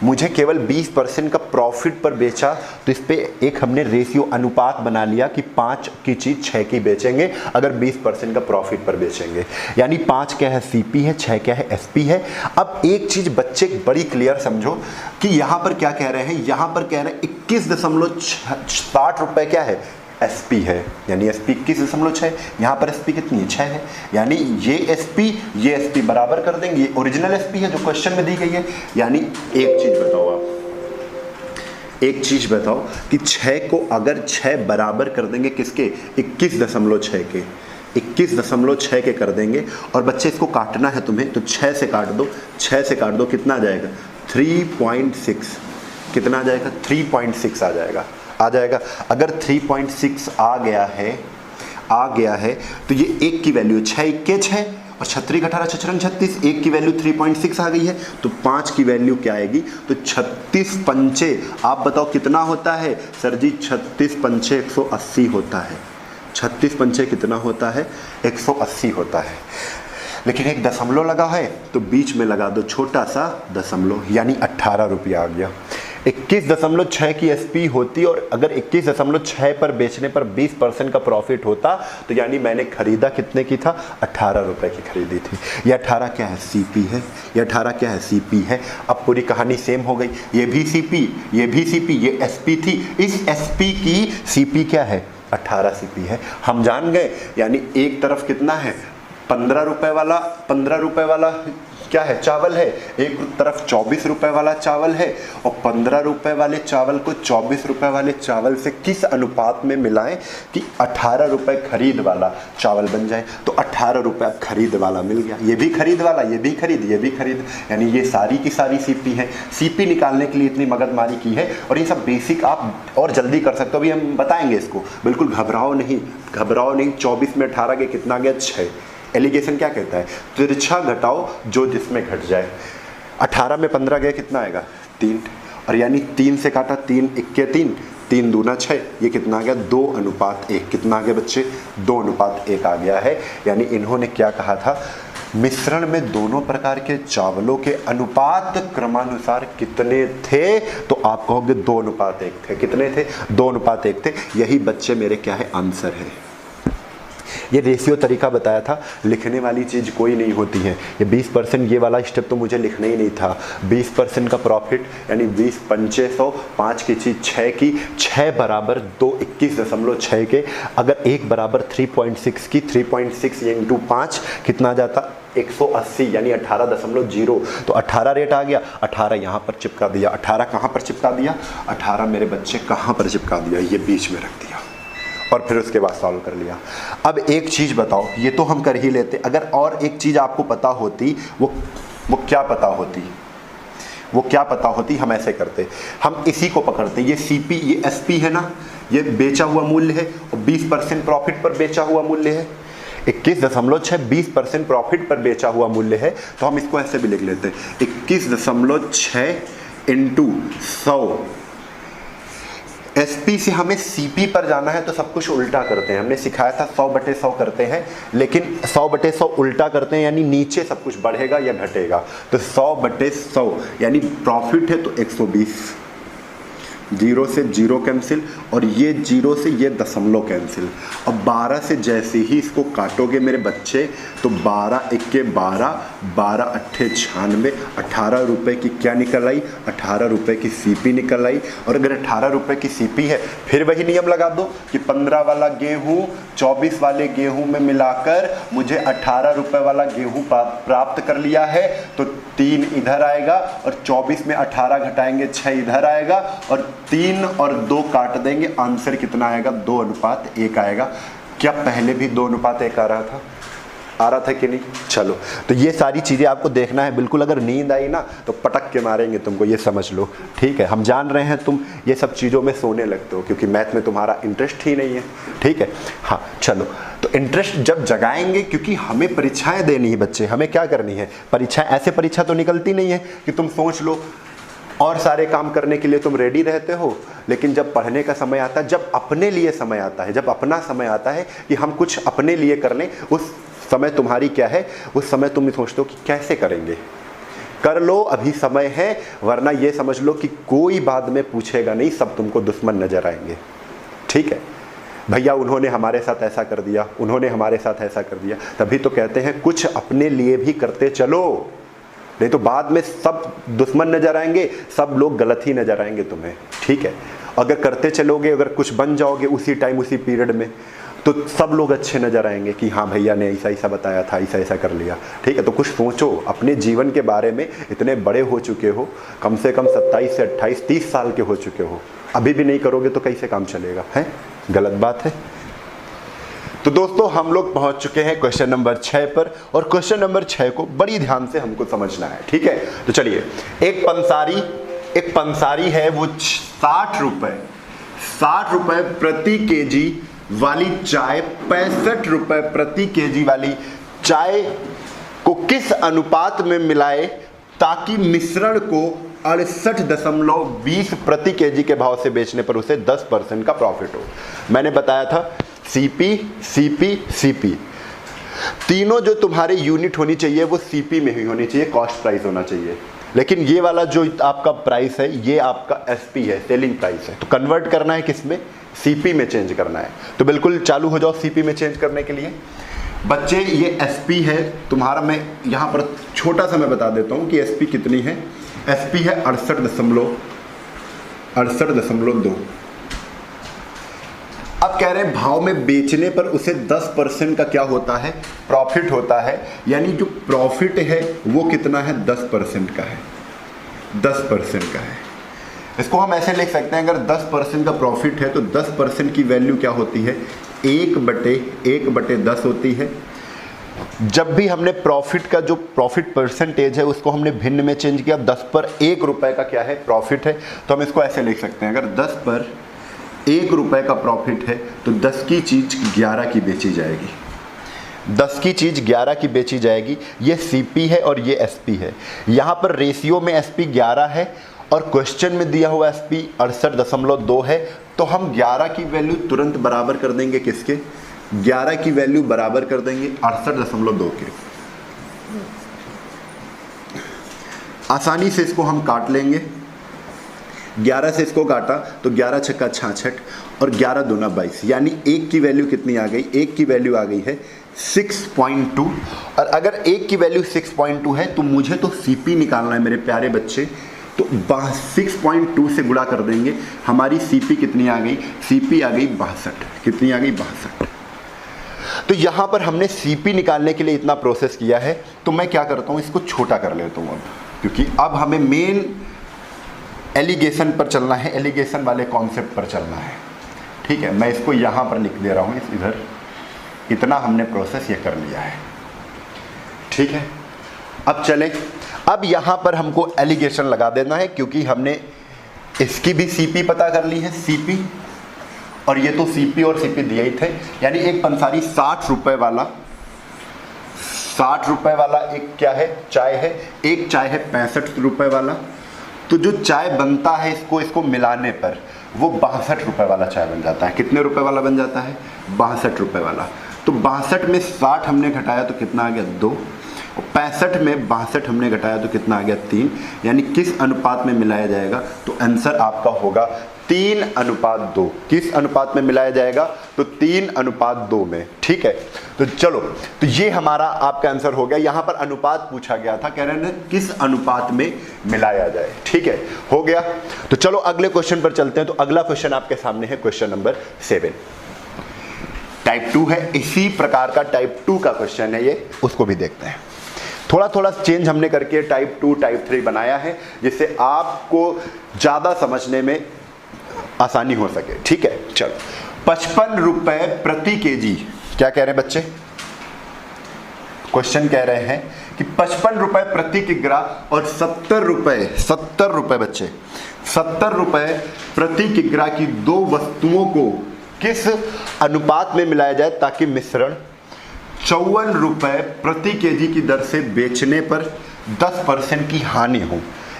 मुझे केवल 20% का प्रॉफिट पर बेचा, तो इस पे एक हमने रेशियो अनुपात बना लिया कि 5 की चीज़ 6 की बेचेंगे अगर 20% का प्रॉफिट पर बेचेंगे। यानी 5 क्या है? सीपी है, 6 क्या है? एसपी है। अब एक चीज़ बच्चे बड़ी क्लियर समझो कि यहाँ पर क्या कह रहे हैं, यहाँ पर कह रहे हैं 21.60 रुपये क्या है? एसपी है, यानी एसपी 21.6, यहाँ पर एसपी कितनी है? 6 है, यानी ये एसपी बराबर कर देंगे। ये ओरिजिनल एसपी है जो क्वेश्चन में दी गई है। यानी एक चीज बताओ, आप एक चीज बताओ कि 6 को अगर 6 बराबर कर देंगे किसके? 21.6 के, 21.6 के कर देंगे, और बच्चे इसको काटना है तुम्हें, तो 6 से काट दो, 6 से काट दो, कितना आ जाएगा? 3.6। कितना आ जाएगा? 3.6 आ जाएगा। अगर 3.6 आ गया है तो ये 1 की वैल्यू 6 1 6 और 36 18 6 36, 1 की वैल्यू 3.6 आ गई है, तो 5 की वैल्यू क्या आएगी? तो 36 पंचे, आप बताओ कितना होता है? सर जी 36 पंचे 180 होता है। 36 पंचे कितना होता है? 180 होता है। लेकिन एक दशमलव लगा है तो बीच में लगा दो छोटा सा दशमलव, यानी 18 रुपया आ गया। 21.6 की एसपी होती और अगर 21.6 पर बेचने पर 20% का प्रॉफिट होता, तो यानी मैंने खरीदा कितने की था? 18 रुपए की खरीदी थी। ये 18 क्या है? सीपी है। ये 18 क्या है? सीपी है। अब पूरी कहानी सेम हो गई, ये भी सीपी, ये भी सीपी, ये एसपी थी, इस एसपी की सीपी क्या है? 18 सीपी है। हम जान गए, यानी एक तरफ कितना है? 15 रुपए वाला क्या है? चावल है। एक तरफ 24 रुपए वाला चावल है, और 15 रुपए वाले चावल को 24 रुपए वाले चावल से किस अनुपात में मिलाएं कि 18 रुपए खरीद वाला चावल बन जाए? तो 18 रुपए खरीद वाला मिल गया। ये भी खरीद वाला, ये भी खरीद, ये भी खरीद, यानी ये सारी की सारी सीपी है। सीपी निकालने के लिए इतनी मगजमारी की है, और ये सब बेसिक आप और जल्दी कर सकते हो। अभी हम बताएंगे इसको, बिल्कुल घबराओ नहीं। 24 में 18 के कितना गया? 6। एलिगेशन क्या कहता है? तिरछा घटाओ जो जिसमें घट जाए। 18 में 15 गया, कितना आएगा? 3, और यानी 3 से काटा, 3 1 3, 3 दूना 6, ये कितना आ गया? 2:1। कितना आ गया बच्चे? 2:1 आ गया है। यानी इन्होंने क्या कहा था? मिश्रण में दोनों प्रकार के चावलों के अनुपात क्रमानुसार कितने थे? तो आप कहोगे 2:1 थे। कितने थे? 2:1 थे। यही बच्चे मेरे क्या है? आंसर है। ये रेशियो तरीका बताया था, लिखने वाली चीज़ कोई नहीं होती है। ये 20%, ये वाला स्टेप तो मुझे लिखना ही नहीं था। 20% का प्रॉफिट, यानी 20 पंचे 100, 5 की चीज़ 6 की, 6 बराबर 2 21.6 के, अगर 1 बराबर 3.6 की, 3.6 इंटू 5 कितना आ जाता? 180, यानी 18.0। तो 18 रेट आ गया, 18 यहाँ पर चिपका दिया। 18 कहाँ पर चिपका दिया? 18 मेरे बच्चे कहाँ पर चिपका दिया? ये बीच में रख दिया, और फिर उसके बाद सॉल्व कर लिया। अब एक चीज़ बताओ, ये तो हम कर ही लेते, अगर और एक चीज़ आपको पता होती, वो क्या पता होती? वो क्या पता होती? हम ऐसे करते, हम इसी को पकड़ते, ये सीपी, ये एसपी है ना, ये बेचा हुआ मूल्य है, और 20% प्रॉफिट पर बेचा हुआ मूल्य है। 21.6 20% प्रॉफिट पर बेचा हुआ मूल्य है, तो हम इसको ऐसे भी लिख लेते हैं, 21.6 इंटू 100। एसपी से हमें सीपी पर जाना है तो सब कुछ उल्टा करते हैं। हमने सिखाया था 100/100 करते हैं, लेकिन 100/100 उल्टा करते हैं, यानी नीचे सब कुछ बढ़ेगा या घटेगा। तो 100/100 यानी प्रॉफिट है तो 120, 0 से 0 कैंसिल, और ये 0 से ये दशमलव कैंसिल। अब 12 से जैसे ही इसको काटोगे मेरे बच्चे, तो 12 एक्के 12, 12 अट्ठे 96, 18 रुपये की क्या निकल आई, 18 रुपये की सीपी निकल आई। और अगर 18 रुपये की सीपी है, फिर वही नियम लगा दो कि 15 वाला गेहूँ 24 वाले गेहूँ में मिलाकर मुझे 18 रुपये वाला गेहूँ प्राप्त कर लिया है, तो 3 इधर आएगा, और 24 में 18 घटाएंगे 6 इधर आएगा, और 3 और 2 काट देंगे, आंसर कितना आएगा, 2:1 आएगा। क्या पहले भी 2:1 आ रहा था कि नहीं? चलो, तो ये सारी चीज़ें आपको देखना है। बिल्कुल अगर नींद आई ना तो पटक के मारेंगे तुमको, ये समझ लो, ठीक है। हम जान रहे हैं तुम ये सब चीज़ों में सोने लगते हो क्योंकि मैथ में तुम्हारा इंटरेस्ट ही नहीं है, ठीक है। हाँ चलो, तो इंटरेस्ट जब जगाएंगे, क्योंकि हमें परीक्षाएं देनी है बच्चे, हमें क्या करनी है, परीक्षाएं। ऐसे परीक्षा तो निकलती नहीं है कि तुम सोच लो और सारे काम करने के लिए तुम रेडी रहते हो, लेकिन जब पढ़ने का समय आता है, जब अपने लिए समय आता है, जब अपना समय आता है कि हम कुछ अपने लिए कर लें, उस समय तुम्हारी क्या है, उस समय तुम सोचते हो कि कैसे करेंगे। कर लो, अभी समय है, वरना ये समझ लो कि कोई बाद में पूछेगा नहीं, सब तुमको दुश्मन नजर आएंगे, ठीक है। भैया उन्होंने हमारे साथ ऐसा कर दिया, उन्होंने हमारे साथ ऐसा कर दिया। तभी तो कहते हैं कुछ अपने लिए भी करते चलो, नहीं तो बाद में सब दुश्मन नजर आएंगे, सब लोग गलत ही नजर आएंगे तुम्हें, ठीक है। अगर करते चलोगे, अगर कुछ बन जाओगे उसी टाइम उसी पीरियड में, तो सब लोग अच्छे नजर आएंगे कि हाँ भैया ने ऐसा ऐसा बताया था, ऐसा ऐसा कर लिया, ठीक है। तो कुछ सोचो अपने जीवन के बारे में। इतने बड़े हो चुके हो, कम से कम 27 से 28 30 साल के हो चुके हो, अभी भी नहीं करोगे तो कैसे काम चलेगा, है? गलत बात है। तो दोस्तों हम लोग पहुंच चुके हैं क्वेश्चन नंबर 6 पर, और क्वेश्चन नंबर 6 को बड़ी ध्यान से हमको समझना है, ठीक है। तो चलिए, एक पंसारी है, वो 60 रुपए प्रति केजी वाली चाय, 65 रुपए प्रति केजी वाली चाय को किस अनुपात में मिलाए ताकि मिश्रण को 68.20 प्रति केजी के भाव से बेचने पर उसे 10% का प्रॉफिट हो। मैंने बताया था सीपी सीपी सीपी, तीनों जो तुम्हारे यूनिट होनी चाहिए वो सीपी में ही होनी चाहिए, कॉस्ट प्राइस होना चाहिए। लेकिन ये वाला जो आपका प्राइस है, ये आपका एसपी है, सेलिंग प्राइस है। तो कन्वर्ट करना है किस में, सीपी में चेंज करना है। तो बिल्कुल चालू हो जाओ सीपी में चेंज करने के लिए। बच्चे ये एसपी है तुम्हारा, मैं यहाँ पर छोटा सा मैं बता देता हूँ कि एसपी कितनी है। एसपी है 68.2। अब कह रहे हैं भाव में बेचने पर उसे 10% का क्या होता है, प्रॉफिट होता है। यानी जो प्रॉफिट है वो कितना है, 10% का है, 10% का है। इसको हम ऐसे लिख सकते हैं, अगर 10% का प्रॉफिट है तो 10% की वैल्यू क्या होती है, 1/10 होती है। जब भी हमने प्रॉफिट का जो प्रॉफिट परसेंटेज है उसको हमने भिन्न में चेंज किया, 10 पर 1 रुपए का क्या है, प्रॉफिट है। तो हम इसको ऐसे लिख सकते हैं, अगर 10 पर 1 रुपए का प्रॉफिट है तो 10 की चीज 11 की बेची जाएगी, 10 की चीज 11 की बेची जाएगी। ये सीपी है और ये एसपी है। यहाँ पर रेशियो में एसपी 11 है और क्वेश्चन में दिया हुआ एसपी 68.2 है। तो हम 11 की वैल्यू तुरंत बराबर कर देंगे किसके, 11 की वैल्यू बराबर कर देंगे 68.2 के। आसानी से इसको हम काट लेंगे, 11 से इसको काटा तो 11 छक्का 66 और 11 दूना 22, यानी 1 की वैल्यू कितनी आ गई, 1 की वैल्यू आ गई है 6.2। और अगर 1 की वैल्यू 6.2 है तो मुझे तो सीपी निकालना है मेरे प्यारे बच्चे। तो 6.2 से गुणा कर देंगे, हमारी सीपी कितनी आ गई, सीपी आ गई 62। कितनी आ गई, 62। तो यहाँ पर हमने सीपी निकालने के लिए इतना प्रोसेस किया है। तो मैं क्या करता हूँ, इसको छोटा कर लेता हूँ अब, क्योंकि अब हमें मेन एलिगेशन पर चलना है, एलिगेशन वाले कॉन्सेप्ट पर चलना है, ठीक है। मैं इसको यहाँ पर लिख दे रहा हूँ, इधर इतना हमने प्रोसेस ये कर लिया है, ठीक है। अब चले, अब यहाँ पर हमको एलिगेशन लगा देना है, क्योंकि हमने इसकी भी सीपी पता कर ली है, सीपी, और ये तो सीपी और सीपी दिए ही थे। यानी एक पंसारी 60 रुपए वाला, 60 रुपए वाला एक क्या है, चाय है। एक चाय है 65 रुपए वाला। तो जो चाय बनता है इसको मिलाने पर वो 62 रुपए वाला चाय बन जाता है। कितने रुपए वाला बन जाता है, 62 रुपए वाला। तो 62 में 60 हमने घटाया तो कितना आ गया, 2। और 65 में 62 हमने घटाया तो कितना आ गया, 3। यानी किस अनुपात में मिलाया जाएगा, तो आंसर आपका होगा 3:2। किस अनुपात में मिलाया जाएगा? तो 3:2 में। ठीक है, तो चलो, तो ये हमारा आपका आंसर हो गया। यहां पर अनुपात पूछा गया था, कह रहे हैं किस अनुपात में मिलाया जाए। ठीक है, हो गया। तो चलो अगले क्वेश्चन पर चलते हैं। तो अगला क्वेश्चन आपके सामने है क्वेश्चन नंबर 7। टाइप 2 है, इसी प्रकार का टाइप 2 का क्वेश्चन है ये, उसको भी देखते हैं। थोड़ा थोड़ा चेंज हमने करके टाइप 2 टाइप 3 बनाया है, जिससे आपको ज्यादा समझने में आसानी हो सके। ठीक है, चलो। 55 रुपए प्रति केजी, क्या कह रहे हैं बच्चे? क्वेश्चन कह रहे हैं कि 55 रुपए प्रति किग्रा और 70 रुपए बच्चे, 70 रुपए प्रति किग्रा की दो वस्तुओं को किस अनुपात में मिलाया जाए ताकि मिश्रण 54 रुपए प्रति केजी की दर से बेचने पर 10% की हानि हो।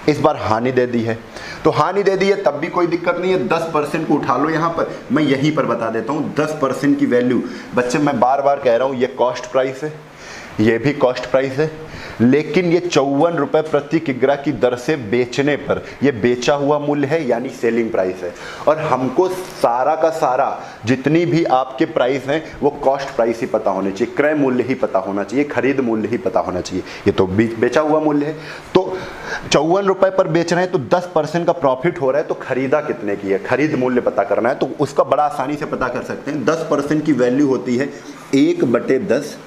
इस बार हानि दे दी है, तो हानि दे दी है तब भी कोई दिक्कत नहीं है, 10% को उठा लो। यहाँ पर मैं यहीं पर बता देता हूँ 10% की वैल्यू। बच्चे मैं बार बार कह रहा हूँ, ये कॉस्ट प्राइस है, ये भी कॉस्ट प्राइस है, लेकिन ये 54 रुपए प्रति किग्रा की दर से बेचने पर ये बेचा हुआ मूल्य है, यानी सेलिंग प्राइस है। और हमको सारा का सारा जितनी भी आपके प्राइस हैं वो कॉस्ट प्राइस ही पता होने चाहिए, क्रय मूल्य ही पता होना चाहिए, खरीद मूल्य ही पता होना चाहिए। ये तो बेचा हुआ मूल्य है, तो 54 रुपए पर बेच रहे हैं तो 10% का प्रॉफिट हो रहा है, तो खरीदा कितने की है, खरीद मूल्य पता करना है, तो उसका बड़ा आसानी से पता कर सकते हैं। 10% की वैल्यू होती है 1/10,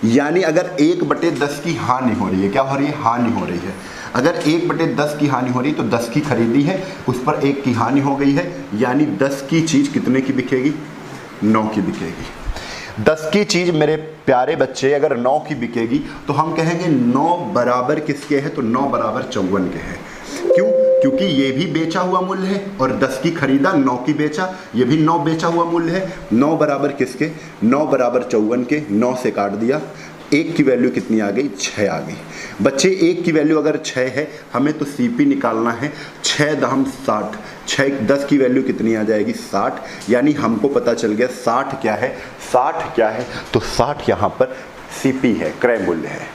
यानी अगर 1/10 की हानि हो रही है, क्या हो रही है? हानि हो रही है। अगर 1/10 की हानि हो रही है तो 10 की खरीदी है, उस पर 1 की हानि हो गई है, यानी 10 की चीज कितने की बिकेगी? 9 की बिकेगी। 10 की चीज मेरे प्यारे बच्चे अगर 9 की बिकेगी तो हम कहेंगे 9 बराबर किसके है? तो 9 बराबर 54 के है। क्यों? क्योंकि ये भी बेचा हुआ मूल्य है और 10 की खरीदा, 9 की बेचा, ये भी 9 बेचा हुआ मूल्य है। 9 बराबर किसके? 9 बराबर 54 के। 9 से काट दिया, 1 की वैल्यू कितनी आ गई? 6 आ गई। बच्चे 1 की वैल्यू अगर 6 है, हमें तो सीपी निकालना है। 6 दहम 60, 6 10 की वैल्यू कितनी आ जाएगी? 60, यानी हमको पता चल गया 60 क्या है। 60 क्या है? तो 60 यहाँ पर सीपी है, क्रय मूल्य है।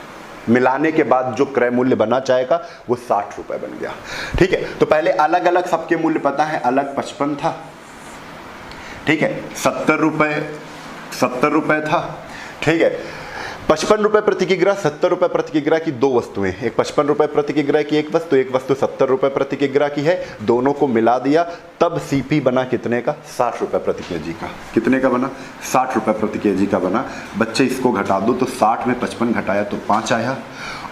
मिलाने के बाद जो क्रय मूल्य बना जाएगा वो 60 रुपए बन गया। ठीक है, तो पहले अलग अलग सबके मूल्य पता है, अलग 55 था, ठीक है, 70 रुपए था, ठीक है। 55 रुपए प्रति किग्रा, 70 रुपए प्रति किग्रा की दो वस्तुएं, एक 55 रुपए प्रति किग्रा की एक वस्तु 70 रुपए प्रति किग्रा की है, दोनों को मिला दिया, तब सीपी बना कितने का? 60 रुपए प्रति केजी का। कितने का बना? 60 रुपए प्रति केजी का बना। बच्चे इसको घटा दो, तो 60 में 55 घटाया तो 5 आया,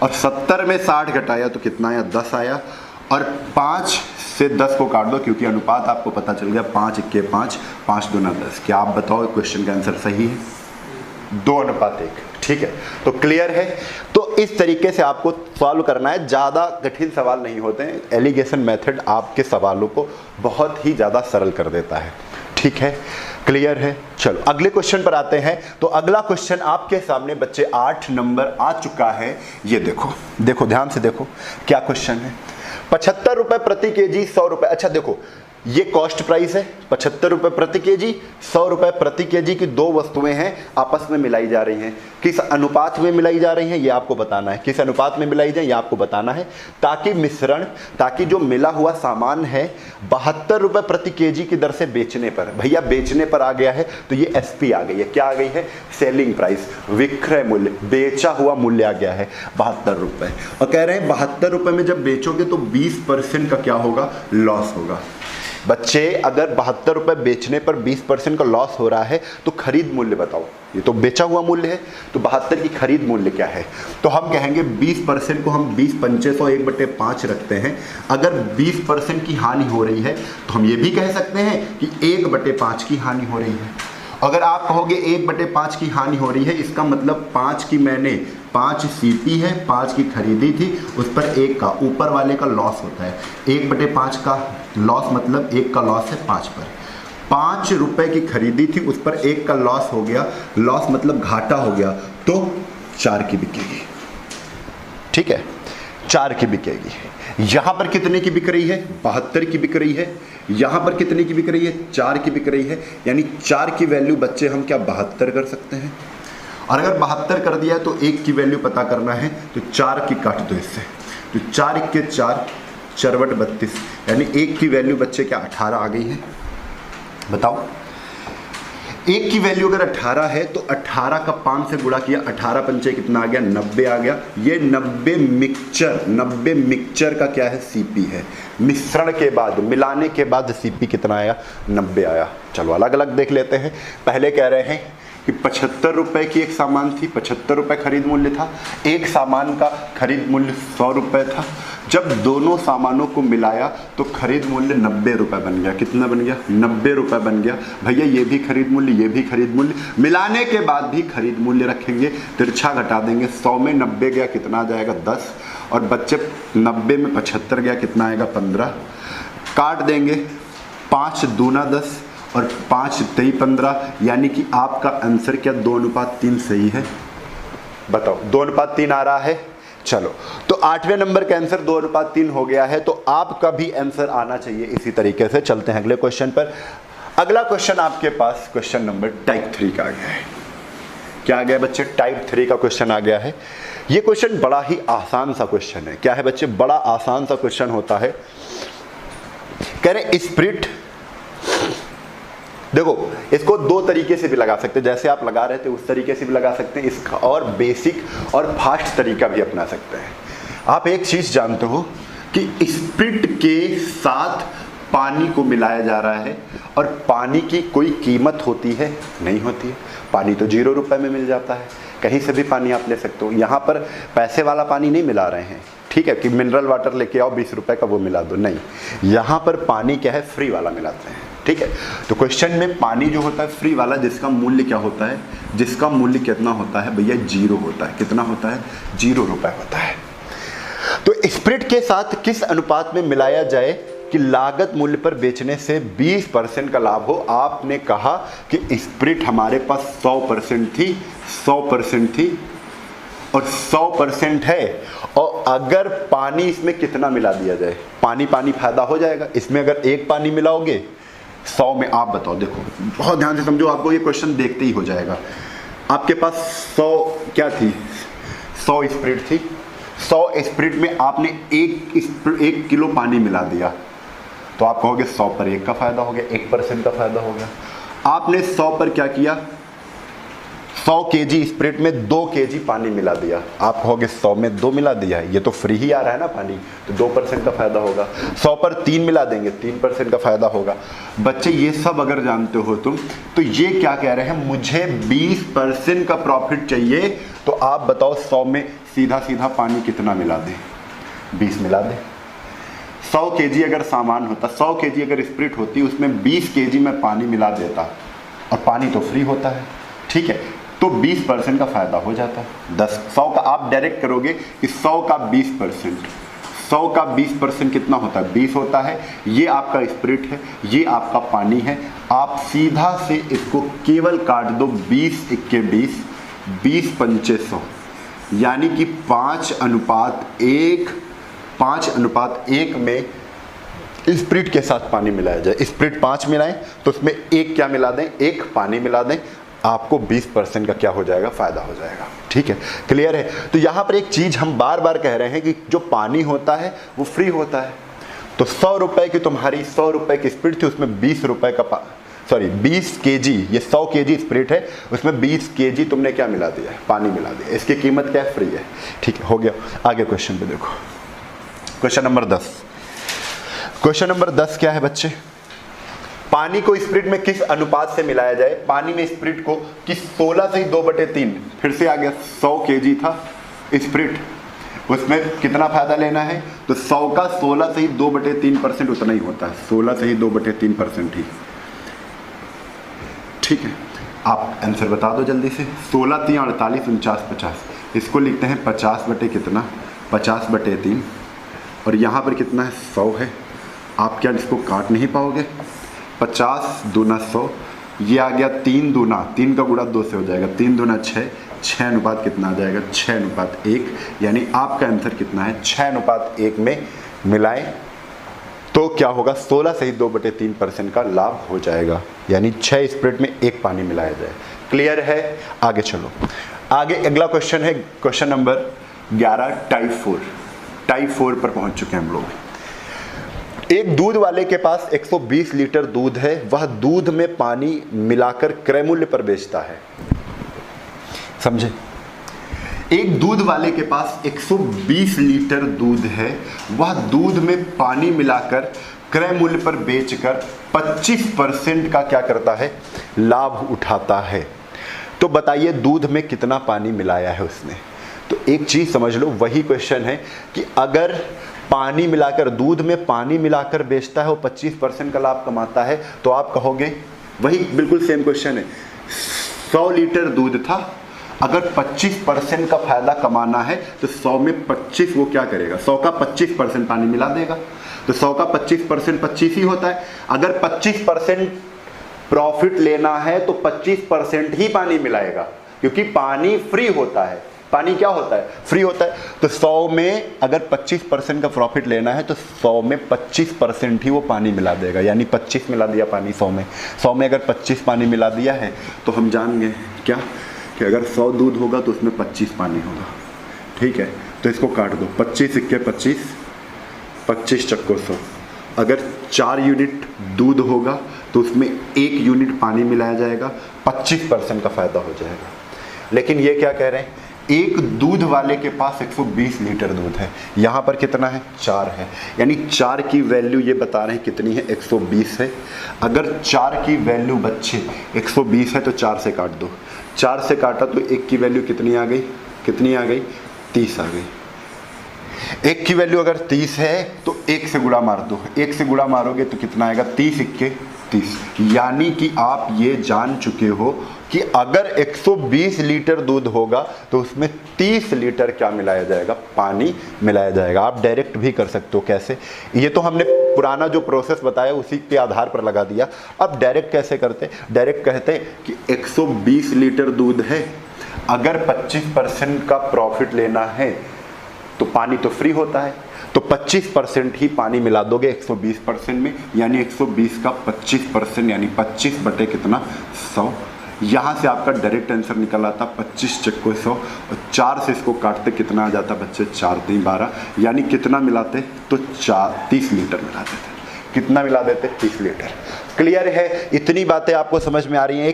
और 70 में 60 घटाया तो कितना आया? 10 आया, और 5 से 10 को काट दो, क्योंकि अनुपात आपको पता चल गया, 5 × 5, 5 दूना 10। क्या आप बताओ क्वेश्चन का आंसर सही है? 2:1। ठीक है, तो क्लियर है। तो इस तरीके से आपको सॉल्व करना है, ज़्यादा कठिन सवाल नहीं होते हैं। एलिगेशन मेथड आपके सवालों को बहुत ही ज़्यादा सरल कर देता है। ठीक है, क्लियर है। चलो अगले क्वेश्चन पर आते हैं। तो अगला क्वेश्चन आपके सामने बच्चे 8 नंबर आ चुका है। ये देखो, देखो ध्यान से देखो क्या क्वेश्चन है। 75 रुपए प्रति केजी, 100 रुपए। अच्छा देखो, ये कॉस्ट प्राइस है, 75 रुपए प्रति केजी, 100 रुपए प्रति केजी की दो वस्तुएं हैं, आपस में मिलाई जा रही हैं। किस अनुपात में मिलाई जा रही हैं ये आपको बताना है, किस अनुपात में मिलाई जाए ये आपको बताना है, ताकि मिश्रण, ताकि जो मिला हुआ सामान है 72 रुपए प्रति केजी की दर से बेचने पर, भैया बेचने पर आ गया है तो ये एसपी आ गई है। क्या आ गई है? सेलिंग प्राइस, विक्रय मूल्य, बेचा हुआ मूल्य आ गया है 72 रुपए। और कह रहे हैं 72 रुपए में जब बेचोगे तो 20% का क्या होगा? लॉस होगा। बच्चे अगर 72 रुपए बेचने पर 20% का लॉस हो रहा है तो खरीद मूल्य बताओ। ये तो बेचा हुआ मूल्य है, तो 72 की खरीद मूल्य क्या है? तो हम कहेंगे 20% को हम 20 500 1/5 रखते हैं। अगर 20% की हानि हो रही है तो हम ये भी कह सकते हैं कि 1/5 की हानि हो रही है। अगर आप कहोगे 1/5 की हानि हो रही है, इसका मतलब 5 की मैंने 5 सीपी है, 5 की खरीदी थी, उस पर 1 का ऊपर वाले का लॉस होता है। 1/5 का लॉस मतलब 1 का लॉस है 5 पर। 5 रुपए की खरीदी थी, उस पर 1 का लॉस हो गया, लॉस मतलब घाटा हो गया, तो 4 की बिकेगी। ठीक है, 4 की बिकेगी। यहां पर कितने की बिक रही है? 72 की बिक रही है। यहां पर कितने की बिक रही है? 4 की बिक रही है। यानी 4 की वैल्यू बच्चे हम क्या 72 कर सकते हैं? और अगर 72 कर दिया तो 1 की वैल्यू पता करना है, तो 4 की काट दो इससे, तो 4 × 4, चरवट 32, यानी 1 की वैल्यू बच्चे क्या 18 आ गई है। बताओ 1 की वैल्यू अगर 18 है तो 18 का 5 से गुणा किया, 18 पंचे कितना आ गया 90 आ गया। ये 90 मिक्सचर का क्या है सीपी है, मिश्रण के बाद मिलाने के बाद सीपी कितना आया 90 आया। चलो अलग अलग देख लेते हैं। पहले कह रहे हैं कि 75 रुपए की एक सामान थी, 75 रुपए खरीद मूल्य था, एक सामान का खरीद मूल्य 100 रुपए था। जब दोनों सामानों को मिलाया तो खरीद मूल्य 90 रुपए बन गया। कितना बन गया 90 रुपए बन गया। भैया ये भी खरीद मूल्य, ये भी खरीद मूल्य, मिलाने के बाद भी खरीद मूल्य रखेंगे, तिरछा घटा देंगे। 100 में 90 गया कितना आ जाएगा 10, और बच्चे 90 में 75 गया कितना आएगा 15। काट देंगे, 5 दूना 10 और 5 तेई 15, यानी कि आपका आंसर क्या 2:3 सही है। बताओ 2:3 आ रहा है। चलो तो 8वें नंबर का आंसर 2:3 हो गया है, तो आपका भी आंसर आना चाहिए इसी तरीके से। चलते हैं अगले क्वेश्चन पर। अगला क्वेश्चन आपके पास क्वेश्चन नंबर टाइप 3 का आ गया है। क्या आ गया बच्चे टाइप 3 का क्वेश्चन आ गया है। ये क्वेश्चन बड़ा ही आसान सा क्वेश्चन है। क्या है बच्चे बड़ा आसान सा क्वेश्चन होता है। कह रहे स्प्रिट, देखो इसको 2 तरीके से भी लगा सकते हैं, जैसे आप लगा रहे थे उस तरीके से भी लगा सकते हैं, इसका और बेसिक और फास्ट तरीका भी अपना सकते हैं। आप एक चीज जानते हो कि स्प्रिट के साथ पानी को मिलाया जा रहा है, और पानी की कोई कीमत होती है नहीं होती है। पानी तो 0 रुपए में मिल जाता है, कहीं से भी पानी आप ले सकते हो। यहाँ पर पैसे वाला पानी नहीं मिला रहे हैं, ठीक है, कि मिनरल वाटर लेके आओ 20 रुपए का वो मिला दो, नहीं। यहाँ पर पानी क्या है फ्री वाला मिलाते हैं, ठीक है। तो क्वेश्चन में पानी जो होता है फ्री वाला, जिसका मूल्य क्या होता है, जिसका मूल्य कितना होता है भैया 0 होता है। कितना होता है 0 रुपए होता है। तो स्प्रिट के साथ किस अनुपात में मिलाया जाए कि लागत मूल्य पर बेचने से 20% का लाभ हो। आपने कहा कि स्प्रिट हमारे पास 100% थी, 100% थी और 100% है, और अगर पानी इसमें कितना मिला दिया जाए, पानी पानी फायदा हो जाएगा। इसमें अगर 1 पानी मिलाओगे 100 में, आप बताओ, देखो बहुत ध्यान से समझो, आपको ये क्वेश्चन देखते ही हो जाएगा। आपके पास 100 क्या थी 100 स्प्रिट थी, 100 स्प्रिट में आपने 1 किलो पानी मिला दिया, तो आप कहोगे 100 पर 1 का फायदा हो गया, 1% का फायदा हो गया। आपने 100 पर क्या किया 100 केजी स्प्रिट में 2 केजी पानी मिला दिया, आप कहोगे 100 में 2 मिला दिया है, ये तो फ्री ही आ रहा है ना पानी, तो 2% का फायदा होगा। 100 पर 3 मिला देंगे, 3% का फायदा होगा। बच्चे ये सब अगर जानते हो तुम, तो ये क्या कह रहे हैं, मुझे 20% का प्रॉफिट चाहिए, तो आप बताओ 100 में सीधा सीधा पानी कितना मिला दें 20 मिला दें। 100 केजी अगर सामान होता, 100 केजी अगर स्प्रिट होती, उसमें 20 केजी में पानी मिला देता, और पानी तो फ्री होता है, ठीक है, तो 20% का फायदा हो जाता है। 100 का आप डायरेक्ट करोगे कि 100 का 20%, 100 का 20% कितना होता है 20 होता है। ये आपका स्प्रिट है, ये आपका पानी है। आप सीधा से इसको केवल काट दो, 20 × 20, 20 पंचे 100, यानी कि 5:1, 5:1 में स्प्रिट के साथ पानी मिलाया जाए। स्प्रिट 5 मिलाएं तो उसमें 1 क्या मिला दें, 1 पानी मिला दें, आपको 20% का क्या हो जाएगा फायदा हो जाएगा, ठीक है, क्लियर है। तो यहाँ पर एक चीज हम बार बार कह रहे हैं कि जो पानी होता है वो फ्री होता है। तो 100 रुपए की तुम्हारी 100 रुपए की स्प्रिट थी, उसमें 20 रुपए का 20 केजी, ये 100 केजी स्प्रिट है, उसमें 20 केजी तुमने क्या मिला दिया है पानी मिला दिया, इसकी कीमत क्या है फ्री है, ठीक है, हो गया। आगे क्वेश्चन पे देखो, क्वेश्चन नंबर 10। क्वेश्चन नंबर 10 क्या है बच्चे, पानी को स्प्रिट में किस अनुपात से मिलाया जाए। पानी में स्प्रिट को कि 16 से 2/3, फिर से आ गया 100 केजी था स्प्रिट, उसमें कितना फायदा लेना है, तो 100 का 16 से ही 2/3% उतना ही होता है, 16 से ही 2/3% ही, ठीक है। आप आंसर बता दो जल्दी से। 16 × 3 = 48, 49, 50, इसको लिखते हैं 50 बटे कितना 50/3, और यहाँ पर कितना है 100 है। आप क्या इसको काट नहीं पाओगे, 50 दूना 100, ये आ गया 3 दूना, 3 का गुणा 2 से हो जाएगा, 3 दूना 6, 6 अनुपात कितना आ जाएगा 6:1, यानी आपका आंसर कितना है 6:1 में मिलाएं तो क्या होगा 16 से ही 2/3% का लाभ हो जाएगा, यानी 6 स्प्रिट में 1 पानी मिलाया जाए। क्लियर है, आगे चलो। आगे अगला क्वेश्चन है क्वेश्चन नंबर 11 टाइप 4 पर पहुंच चुके हैं हम लोग। एक दूध वाले के पास 120 लीटर दूध है, वह दूध में पानी मिलाकर क्रय मूल्य पर बेचता है। समझे? एक दूध वाले के पास 120 लीटर दूध है, वह दूध में पानी मिलाकर क्रय मूल्य पर बेचकर 25% का क्या करता है, लाभ उठाता है। तो बताइए दूध में कितना पानी मिलाया है उसने। तो एक चीज समझ लो, वही क्वेश्चन है कि अगर पानी मिलाकर, दूध में पानी मिलाकर बेचता है, वो 25% का लाभ कमाता है, तो आप कहोगे, वही बिल्कुल सेम क्वेश्चन है, 100 लीटर दूध था, अगर 25% का फायदा कमाना है तो 100 में 25 वो क्या करेगा, 100 का 25% पानी मिला देगा। तो 100 का 25% 25 ही होता है। अगर 25% प्रॉफिट लेना है तो 25% ही पानी मिलाएगा, क्योंकि पानी फ्री होता है। पानी क्या होता है, फ्री होता है। तो 100 में अगर 25% का प्रॉफिट लेना है तो 100 में 25% ही वो पानी मिला देगा, यानी 25 मिला दिया पानी 100 में। 100 में अगर 25 पानी मिला दिया है तो हम जान गए क्या, कि अगर 100 दूध होगा तो उसमें 25 पानी होगा। ठीक है, तो इसको काट दो, 25 × 25, 25 चक्को 100। अगर 4 यूनिट दूध होगा तो उसमें 1 यूनिट पानी मिलाया जाएगा, 25% का फायदा हो जाएगा। लेकिन ये क्या कह रहे हैं, एक दूध वाले के पास 120 लीटर दूध है, यहाँ पर कितना है, 4 है, यानी 4 की वैल्यू ये बता रहे हैं कितनी है, 120 है। अगर 4 की वैल्यू बच्चे 120 है तो 4 से काट दो, 4 से काटा तो 1 की वैल्यू कितनी आ गई, कितनी आ गई, 30 आ गई। 1 की वैल्यू अगर 30 है तो 1 से गुणा मार दो, 1 से गुणा मारोगे तो कितना आएगा, 30 × 30। यानी कि आप ये जान चुके हो कि अगर 120 लीटर दूध होगा तो उसमें 30 लीटर क्या मिलाया जाएगा, पानी मिलाया जाएगा। आप डायरेक्ट भी कर सकते हो। कैसे, ये तो हमने पुराना जो प्रोसेस बताया उसी के आधार पर लगा दिया। अब डायरेक्ट कैसे करते, डायरेक्ट कहते हैं कि 120 लीटर दूध है, अगर 25% का प्रॉफिट लेना है तो पानी तो फ्री होता है, तो 25% ही पानी मिला दोगे 120% में, यानी 120 का 25% यानी 25 बटे कितना, 100। यहाँ से आपका डायरेक्ट आंसर निकल आता 25 चक्को 100, और 4 से इसको काटते कितना आ जाता बच्चे, 4 × 3 = 12, यानी कितना मिलाते तो 30 लीटर मिला देते। कितना मिला देते, 30 लीटर। क्लियर है, इतनी बातें आपको समझ में आ रही हैं।